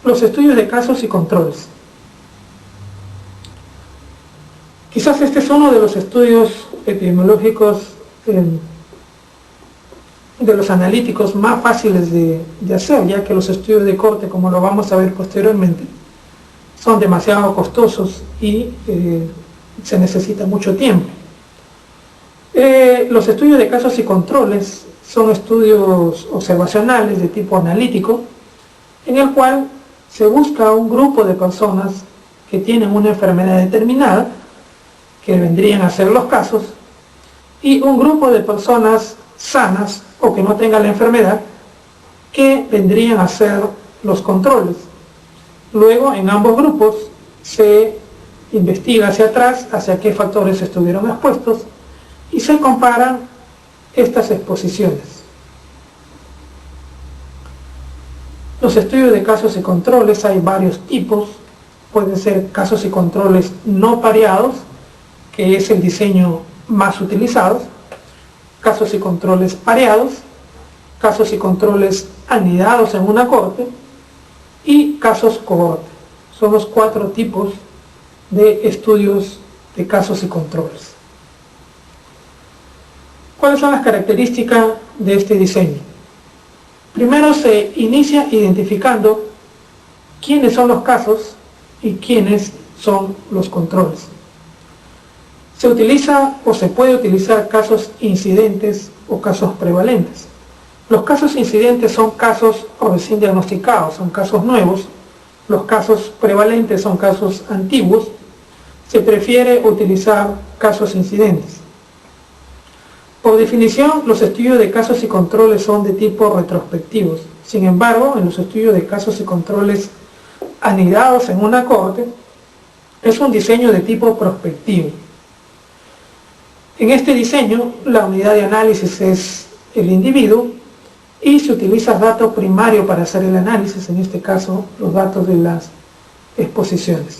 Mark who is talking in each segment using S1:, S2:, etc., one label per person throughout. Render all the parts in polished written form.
S1: Los estudios de casos y controles. Quizás este es uno de los estudios epidemiológicos de los analíticos más fáciles de hacer, ya que los estudios de corte, como lo vamos a ver posteriormente, son demasiado costosos y se necesita mucho tiempo. Los estudios de casos y controles son estudios observacionales de tipo analítico, en el cual se busca un grupo de personas que tienen una enfermedad determinada, que vendrían a ser los casos, y un grupo de personas sanas o que no tengan la enfermedad, que vendrían a ser los controles. Luego, en ambos grupos se investiga hacia atrás, hacia qué factores estuvieron expuestos, y se comparan estas exposiciones. Los estudios de casos y controles hay varios tipos. Pueden ser casos y controles no pareados, que es el diseño más utilizado, casos y controles pareados, casos y controles anidados en una corte y casos cohorte. Son los 4 tipos de estudios de casos y controles. ¿Cuáles son las características de este diseño? Primero se inicia identificando quiénes son los casos y quiénes son los controles. Se utiliza o se puede utilizar casos incidentes o casos prevalentes. Los casos incidentes son casos recién diagnosticados, son casos nuevos. Los casos prevalentes son casos antiguos. Se prefiere utilizar casos incidentes. Por definición, los estudios de casos y controles son de tipo retrospectivos. Sin embargo, en los estudios de casos y controles anidados en una corte, es un diseño de tipo prospectivo. En este diseño, la unidad de análisis es el individuo y se utiliza dato primario para hacer el análisis, en este caso los datos de las exposiciones.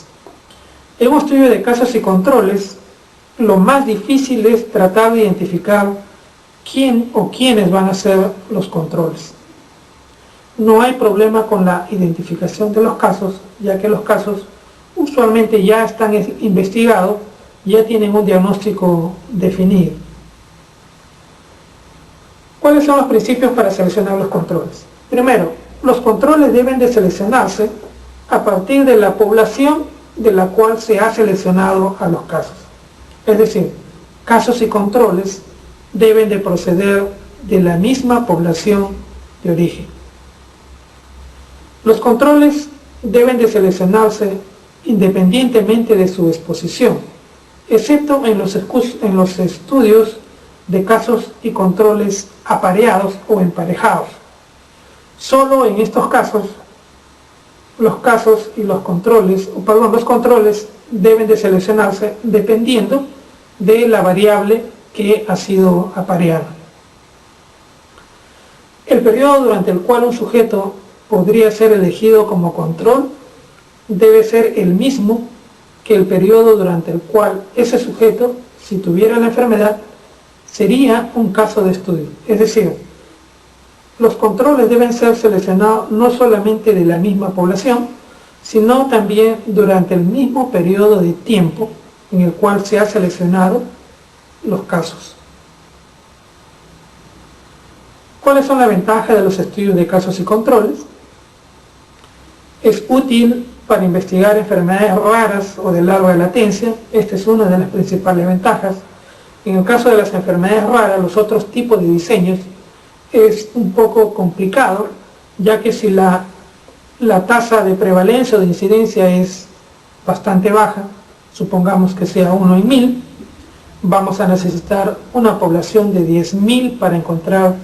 S1: En un estudio de casos y controles, lo más difícil es tratar de identificar quién o quiénes van a ser los controles. No hay problema con la identificación de los casos, ya que los casos usualmente ya están investigados, ya tienen un diagnóstico definido. ¿Cuáles son los principios para seleccionar los controles? Primero, los controles deben de seleccionarse a partir de la población de la cual se ha seleccionado a los casos. Es decir, casos y controles deben de proceder de la misma población de origen. Los controles deben de seleccionarse independientemente de su exposición, excepto en los estudios de casos y controles apareados o emparejados. Solo en estos casos, los controles deben de seleccionarse dependiendo de la variable que ha sido apareada. El periodo durante el cual un sujeto podría ser elegido como control debe ser el mismo que el periodo durante el cual ese sujeto, si tuviera la enfermedad, sería un caso de estudio. Es decir, los controles deben ser seleccionados no solamente de la misma población, sino también durante el mismo periodo de tiempo en el cual se ha seleccionado los casos. ¿Cuáles son las ventajas de los estudios de casos y controles? Es útil para investigar enfermedades raras o de larga latencia. Esta es una de las principales ventajas. En el caso de las enfermedades raras, los otros tipos de diseños es un poco complicado, ya que si la tasa de prevalencia o de incidencia es bastante baja, supongamos que sea 1 en 1000, vamos a necesitar una población de 10.000 para encontrar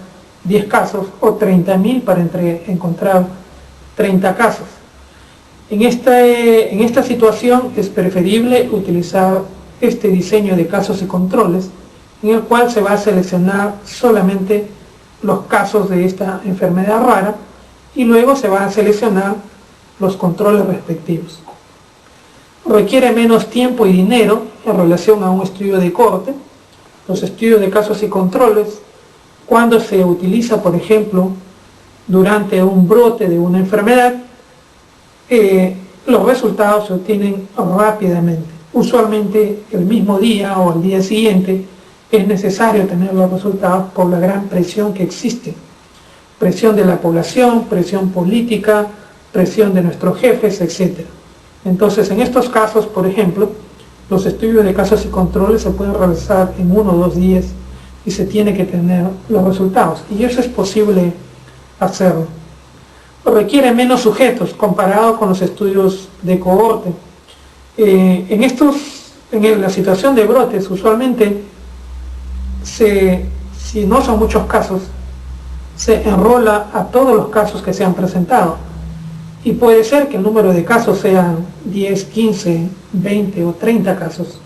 S1: 10 casos o 30.000 para encontrar 30 casos. En esta situación es preferible utilizar este diseño de casos y controles, en el cual se va a seleccionar solamente los casos de esta enfermedad rara y luego se van a seleccionar los controles respectivos. Requiere menos tiempo y dinero en relación a un estudio de corte. Los estudios de casos y controles, cuando se utiliza, por ejemplo, durante un brote de una enfermedad, los resultados se obtienen rápidamente. Usualmente el mismo día o al día siguiente es necesario tener los resultados por la gran presión que existe. Presión de la población, presión política, presión de nuestros jefes, etc. Entonces, en estos casos, por ejemplo, los estudios de casos y controles se pueden realizar en 1 o 2 días y se tiene que tener los resultados. Y eso es posible hacerlo. Requiere menos sujetos comparado con los estudios de cohorte. En la situación de brotes, usualmente, si no son muchos casos, se enrola a todos los casos que se han presentado. Y puede ser que el número de casos sean 10, 15, 20 o 30 casos.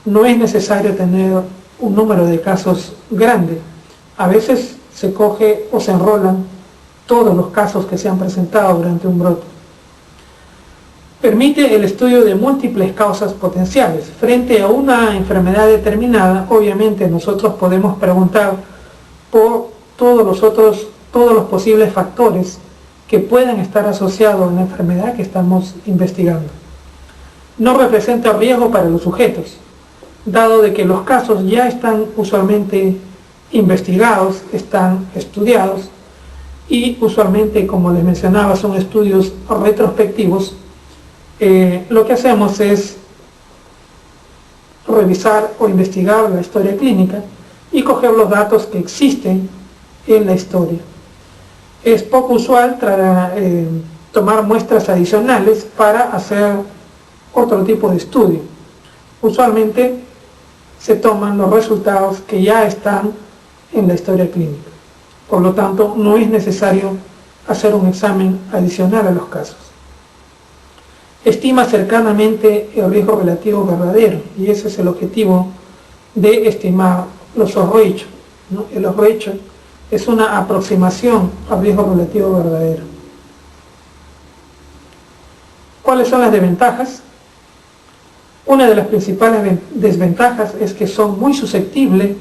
S1: No es necesario tener un número de casos grande. A veces se coge o se enrolan todos los casos que se han presentado durante un brote. Permite el estudio de múltiples causas potenciales. Frente a una enfermedad determinada, obviamente nosotros podemos preguntar por todos los posibles factores que puedan estar asociados a la enfermedad que estamos investigando. No representa riesgo para los sujetos, dado de que los casos ya están usualmente investigados, están estudiados, y usualmente, como les mencionaba, son estudios retrospectivos. Lo que hacemos es revisar o investigar la historia clínica y coger los datos que existen en la historia. Es poco usual tomar muestras adicionales para hacer otro tipo de estudio. Usualmente se toman los resultados que ya están en la historia clínica. Por lo tanto, no es necesario hacer un examen adicional a los casos. Estima cercanamente el riesgo relativo verdadero, y ese es el objetivo de estimar los odds ratio, ¿no? El odds ratio es una aproximación al riesgo relativo verdadero. ¿Cuáles son las desventajas? Una de las principales desventajas es que son muy susceptibles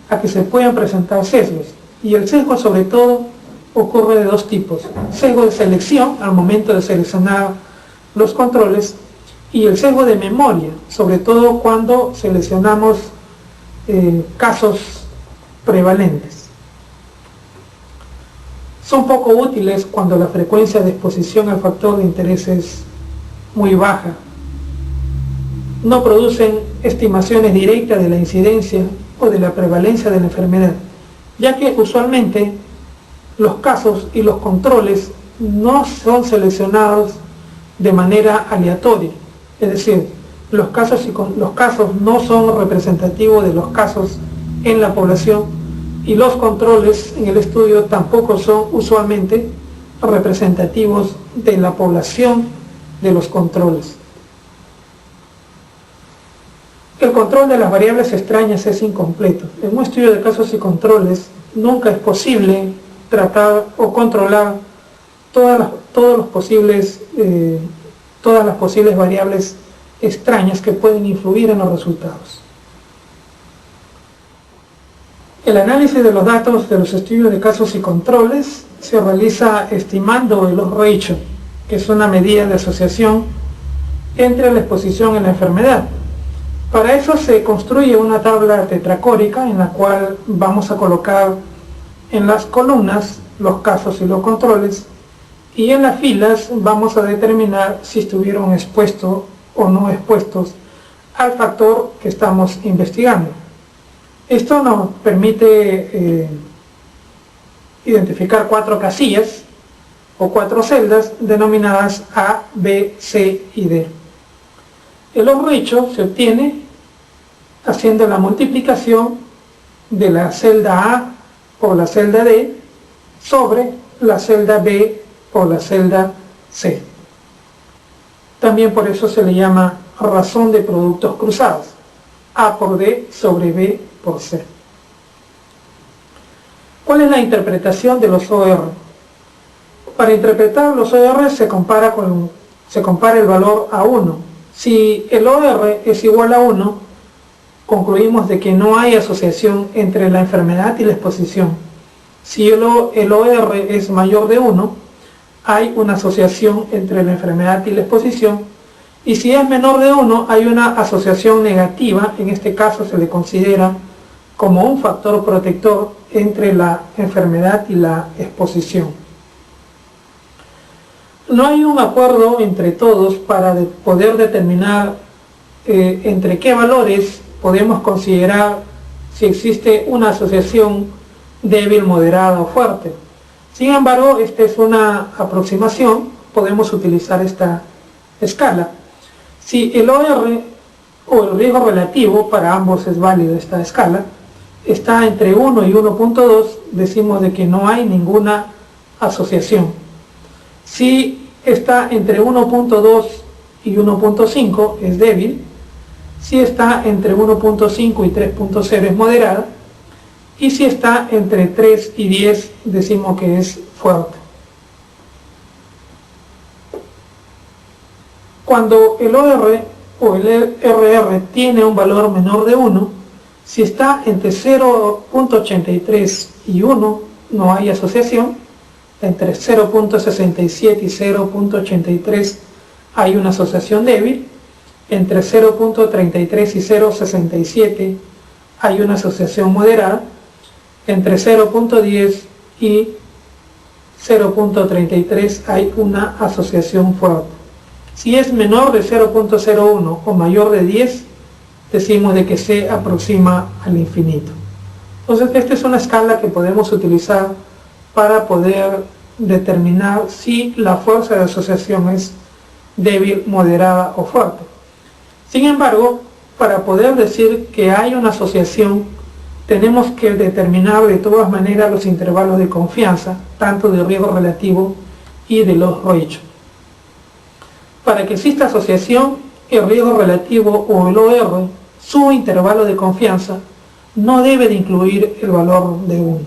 S1: a que se puedan presentar sesgos, y el sesgo sobre todo ocurre de 2 tipos: sesgo de selección al momento de seleccionar los controles, y el sesgo de memoria, sobre todo cuando seleccionamos casos prevalentes. Son poco útiles cuando la frecuencia de exposición al factor de interés es muy baja. No producen estimaciones directas de la incidencia o de la prevalencia de la enfermedad, ya que usualmente los casos y los controles no son seleccionados de manera aleatoria. Es decir, los casos no son representativos de los casos en la población, y los controles en el estudio tampoco son usualmente representativos de la población de los controles. El control de las variables extrañas es incompleto. En un estudio de casos y controles nunca es posible tratar o controlar todas las posibles variables extrañas que pueden influir en los resultados. El análisis de los datos de los estudios de casos y controles se realiza estimando el odds ratio, que es una medida de asociación entre la exposición y la enfermedad. Para eso se construye una tabla tetracórica en la cual vamos a colocar en las columnas los casos y los controles, y en las filas vamos a determinar si estuvieron expuestos o no expuestos al factor que estamos investigando. Esto nos permite identificar 4 casillas o 4 celdas denominadas A, B, C y D. El odds ratio se obtiene haciendo la multiplicación de la celda A por la celda D sobre la celda B por la celda C. También por eso se le llama razón de productos cruzados: A por D sobre B por C. ¿Cuál es la interpretación de los OR? Para interpretar los OR se compara el valor a 1. Si el OR es igual a 1, concluimos de que no hay asociación entre la enfermedad y la exposición. Si el OR es mayor de 1, hay una asociación entre la enfermedad y la exposición, y si es menor de 1 hay una asociación negativa. En este caso se le considera como un factor protector entre la enfermedad y la exposición. No hay un acuerdo entre todos para poder determinar entre qué valores podemos considerar si existe una asociación débil, moderada o fuerte. Sin embargo, esta es una aproximación, podemos utilizar esta escala. Si el OR o el riesgo relativo, para ambos es válida esta escala, está entre 1 y 1.2, decimos de que no hay ninguna asociación. Si está entre 1.2 y 1.5 es débil. Si está entre 1.5 y 3.0 es moderada. Y si está entre 3 y 10 decimos que es fuerte. Cuando el OR o el RR tiene un valor menor de 1, si está entre 0.83 y 1 no hay asociación, entre 0.67 y 0.83 hay una asociación débil, entre 0.33 y 0.67 hay una asociación moderada, entre 0.10 y 0.33 hay una asociación fuerte. Si es menor de 0.01 o mayor de 10, decimos de que se aproxima al infinito. Entonces, esta es una escala que podemos utilizar para poder determinar si la fuerza de asociación es débil, moderada o fuerte. Sin embargo, para poder decir que hay una asociación, tenemos que determinar de todas maneras los intervalos de confianza, tanto del riesgo relativo y de los ratios. Para que exista asociación, el riesgo relativo o el OR, su intervalo de confianza, no debe de incluir el valor de 1.